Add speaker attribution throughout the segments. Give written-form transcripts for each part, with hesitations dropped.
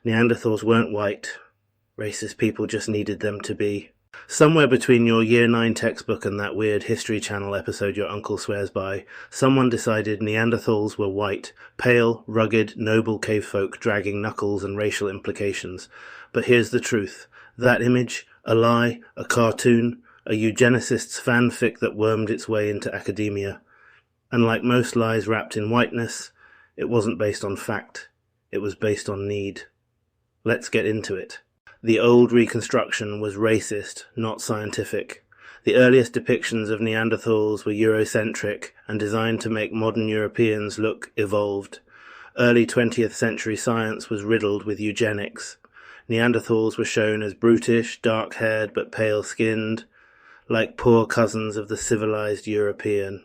Speaker 1: Neanderthals weren't white. Racist people just needed them to be. Somewhere between your Year 9 textbook and that weird History Channel episode your uncle swears by, someone decided Neanderthals were white, pale, rugged, noble cave folk dragging knuckles and racial implications. But here's the truth. That image, a lie, a cartoon, a eugenicist's fanfic that wormed its way into academia. And like most lies wrapped in whiteness, it wasn't based on fact. It was based on need. Let's get into it. The old reconstruction was racist, not scientific. The earliest depictions of Neanderthals were Eurocentric and designed to make modern Europeans look evolved. Early 20th century science was riddled with eugenics. Neanderthals were shown as brutish, dark-haired but pale-skinned, like poor cousins of the civilized European.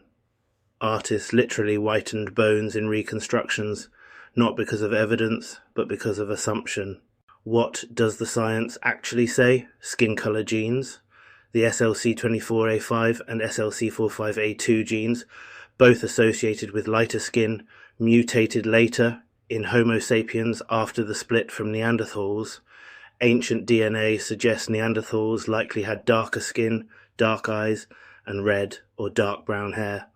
Speaker 1: Artists literally whitened bones in reconstructions, not because of evidence, but because of assumption. What does the science actually say? Skin color genes. The SLC24A5 and SLC45A2 genes, both associated with lighter skin, mutated later in Homo sapiens after the split from Neanderthals. Ancient DNA suggests Neanderthals likely had darker skin, dark eyes, and red or dark brown hair.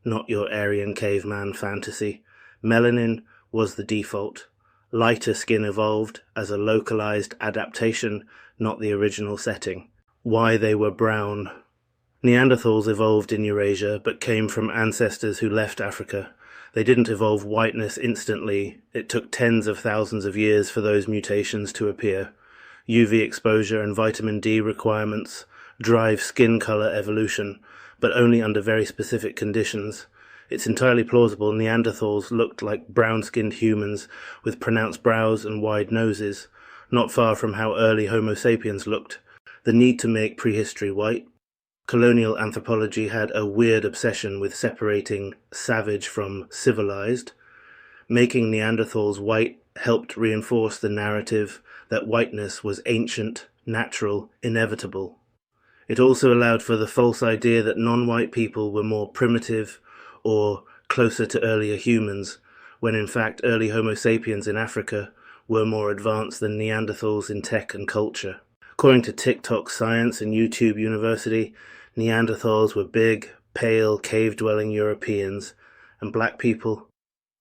Speaker 1: Not your Aryan caveman fantasy. Melanin was the default. Lighter skin evolved as a localized adaptation, not the original setting. Why they were brown. Neanderthals evolved in Eurasia, but came from ancestors who left Africa. They didn't evolve whiteness instantly. It took tens of thousands of years for those mutations to appear. UV exposure and vitamin D requirements drive skin color evolution, but only under very specific conditions. It's entirely plausible Neanderthals looked like brown-skinned humans with pronounced brows and wide noses, not far from how early Homo sapiens looked. The need to make prehistory white. Colonial anthropology had a weird obsession with separating savage from civilized. Making Neanderthals white helped reinforce the narrative that whiteness was ancient, natural, inevitable. It also allowed for the false idea that non-white people were more primitive or closer to earlier humans, when in fact early Homo sapiens in Africa were more advanced than Neanderthals in tech and culture. According to TikTok Science and YouTube University, Neanderthals were big, pale, cave-dwelling Europeans, and black people,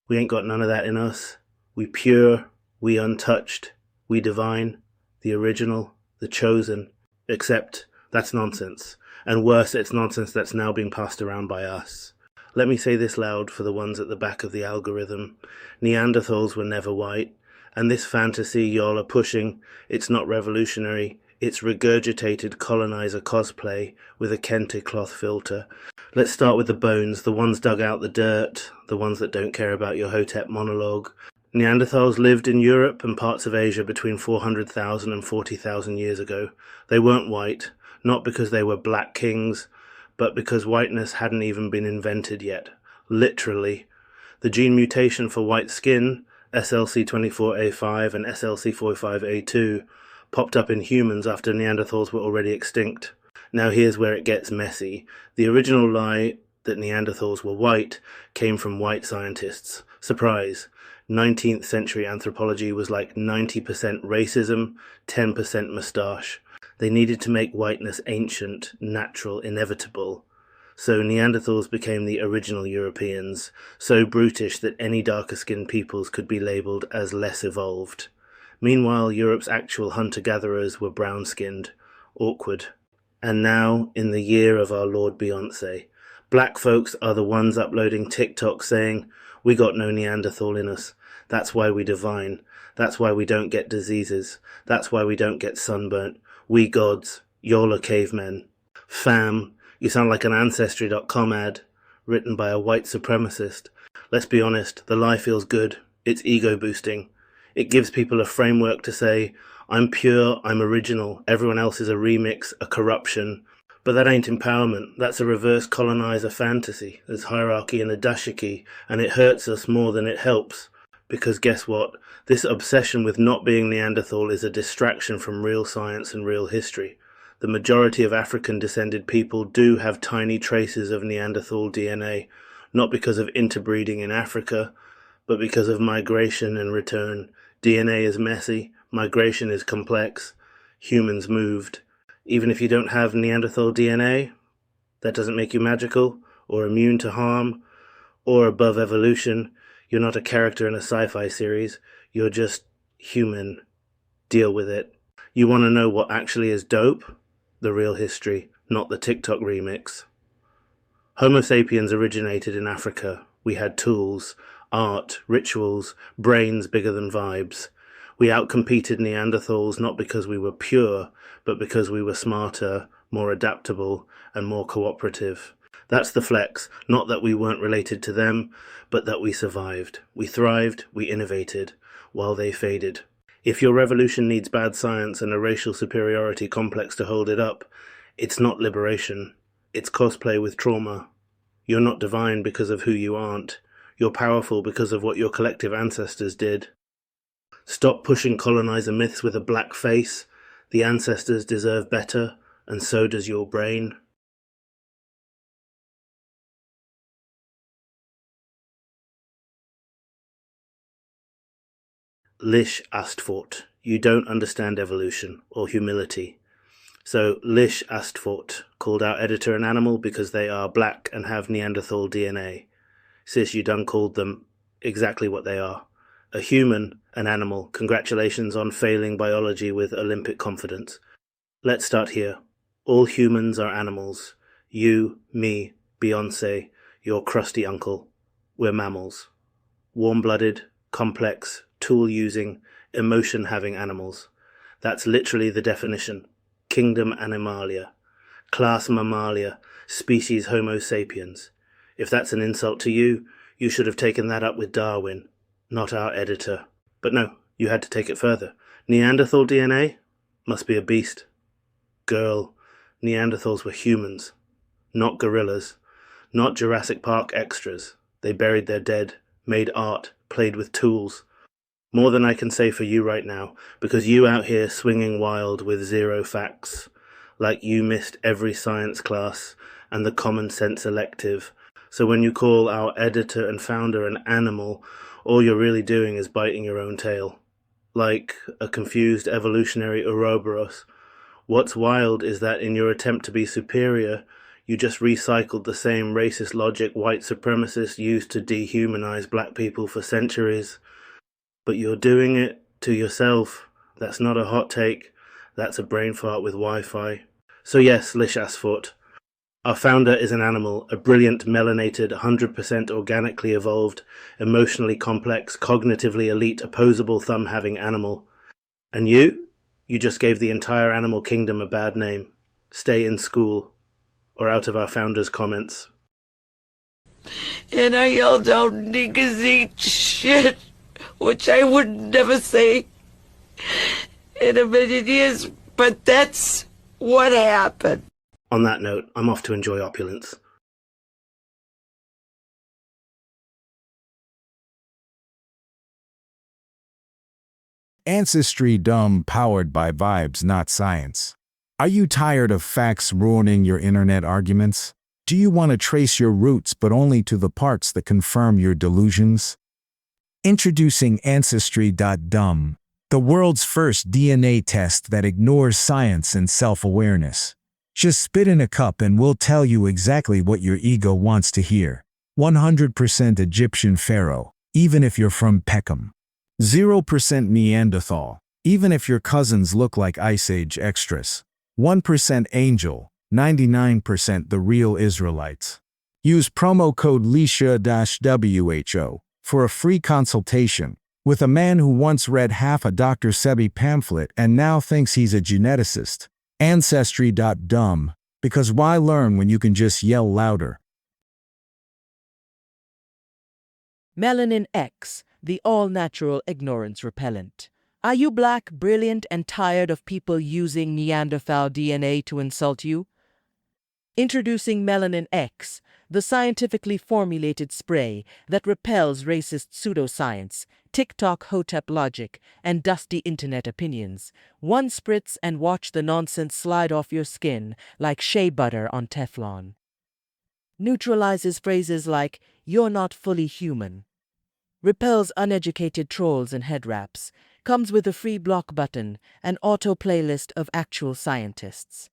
Speaker 1: we ain't got none of that in us. We pure, we untouched, we divine, the original, the chosen. Except that's nonsense. And worse, it's nonsense that's now being passed around by us. Let me say this loud for the ones at the back of the algorithm. Neanderthals were never white, and this fantasy y'all are pushing, it's not revolutionary. It's regurgitated colonizer cosplay with a kente cloth filter. Let's start with the bones, the ones dug out the dirt, the ones that don't care about your Hotep monologue. Neanderthals lived in Europe and parts of Asia between 400,000 and 40,000 years ago. They weren't white, not because they were black kings, but because whiteness hadn't even been invented yet. Literally. The gene mutation for white skin, SLC24A5 and SLC45A2, popped up in humans after Neanderthals were already extinct. Now here's where it gets messy. The original lie that Neanderthals were white came from white scientists. Surprise. 19th century anthropology was like 90% racism, 10% moustache. They needed to make whiteness ancient, natural, inevitable. So Neanderthals became the original Europeans, so brutish that any darker-skinned peoples could be labelled as less evolved. Meanwhile, Europe's actual hunter-gatherers were brown-skinned. Awkward. And now, in the year of our Lord Beyonce, black folks are the ones uploading TikTok saying, "We got no Neanderthal in us. That's why we divine. That's why we don't get diseases. That's why we don't get sunburnt. We gods. Y'all are cavemen." Fam, you sound like an ancestry.com ad written by a white supremacist. Let's be honest, the lie feels good. It's ego-boosting. It gives people a framework to say, I'm pure, I'm original, everyone else is a remix, a corruption. But that ain't empowerment, that's a reverse colonizer fantasy. There's hierarchy and a dashiki, and it hurts us more than it helps. Because guess what? This obsession with not being Neanderthal is a distraction from real science and real history. The majority of African-descended people do have tiny traces of Neanderthal DNA, not because of interbreeding in Africa, but because of migration and return, DNA is messy, migration is complex, humans moved. Even if you don't have Neanderthal DNA, that doesn't make you magical, or immune to harm, or above evolution. You're not a character in a sci-fi series. You're just human. Deal with it. You want to know what actually is dope? The real history, not the TikTok remix. Homo sapiens originated in Africa. We had tools, art, rituals, brains bigger than vibes. We outcompeted Neanderthals not because we were pure, but because we were smarter, more adaptable, and more cooperative. That's the flex, not that we weren't related to them, but that we survived. We thrived, we innovated, while they faded. If your revolution needs bad science and a racial superiority complex to hold it up, it's not liberation. It's cosplay with trauma. You're not divine because of who you aren't. You're powerful because of what your collective ancestors did. Stop pushing colonizer myths with a black face. The ancestors deserve better, and so does your brain. Lish Astfort. You don't understand evolution or humility. So Lish Astfort called our editor an animal because they are black and have Neanderthal DNA. Sis, you done called them exactly what they are. A human, an animal. Congratulations on failing biology with Olympic confidence. Let's start here. All humans are animals. You, me, Beyoncé, your crusty uncle. We're mammals. Warm-blooded, complex, tool-using, emotion-having animals. That's literally the definition. Kingdom Animalia. Class Mammalia. Species Homo sapiens. If that's an insult to you, you should have taken that up with Darwin, not our editor. But no, you had to take it further. Neanderthal DNA? Must be a beast. Girl, Neanderthals were humans, not gorillas, not Jurassic Park extras. They buried their dead, made art, played with tools. More than I can say for you right now, because you out here swinging wild with zero facts, like you missed every science class and the common sense elective. So when you call our editor and founder an animal, all you're really doing is biting your own tail. Like a confused evolutionary Ouroboros. What's wild is that in your attempt to be superior, you just recycled the same racist logic white supremacists used to dehumanize black people for centuries. But you're doing it to yourself. That's not a hot take. That's a brain fart with Wi-Fi. So yes, Lish Asfort. Our founder is an animal, a brilliant, melanated, 100% organically evolved, emotionally complex, cognitively elite, opposable thumb-having animal. And you? You just gave the entire animal kingdom a bad name. Stay in school. Or out of our founder's comments.
Speaker 2: And I yelled out, "Niggas eat shit," which I would never say in a million years, but that's what happened.
Speaker 1: On that note, I'm off to enjoy opulence.
Speaker 3: Ancestry dumb powered by vibes, not science. Are you tired of facts ruining your internet arguments? Do you want to trace your roots but only to the parts that confirm your delusions? Introducing Ancestry.dumb, the world's first DNA test that ignores science and self-awareness. Just spit in a cup and we'll tell you exactly what your ego wants to hear. 100% Egyptian pharaoh, even if you're from Peckham. 0% Neanderthal, even if your cousins look like Ice Age extras. 1% angel, 99% the real Israelites. Use promo code LISHA-WHO for a free consultation with a man who once read half a Dr. Sebi pamphlet and now thinks he's a geneticist. Ancestry.dumb, because why learn when you can just yell louder?
Speaker 4: Melanin X, the all-natural ignorance repellent. Are you black, brilliant, and tired of people using Neanderthal DNA to insult you? Introducing Melanin X, the scientifically formulated spray that repels racist pseudoscience, TikTok Hotep logic, and dusty internet opinions. One spritz and watch the nonsense slide off your skin like shea butter on Teflon. Neutralizes phrases like, "You're not fully human." Repels uneducated trolls and head wraps. Comes with a free block button, an auto playlist of actual scientists.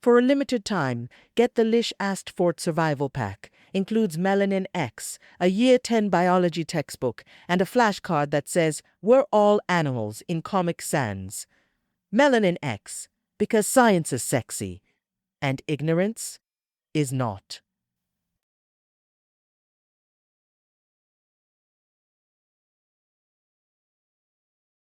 Speaker 4: For a limited time, get the Lish Asked Fort Survival Pack. Includes Melanin X, a Year 10 biology textbook, and a flashcard that says, "We're all animals" in Comic Sans. Melanin X, because science is sexy, and ignorance is not.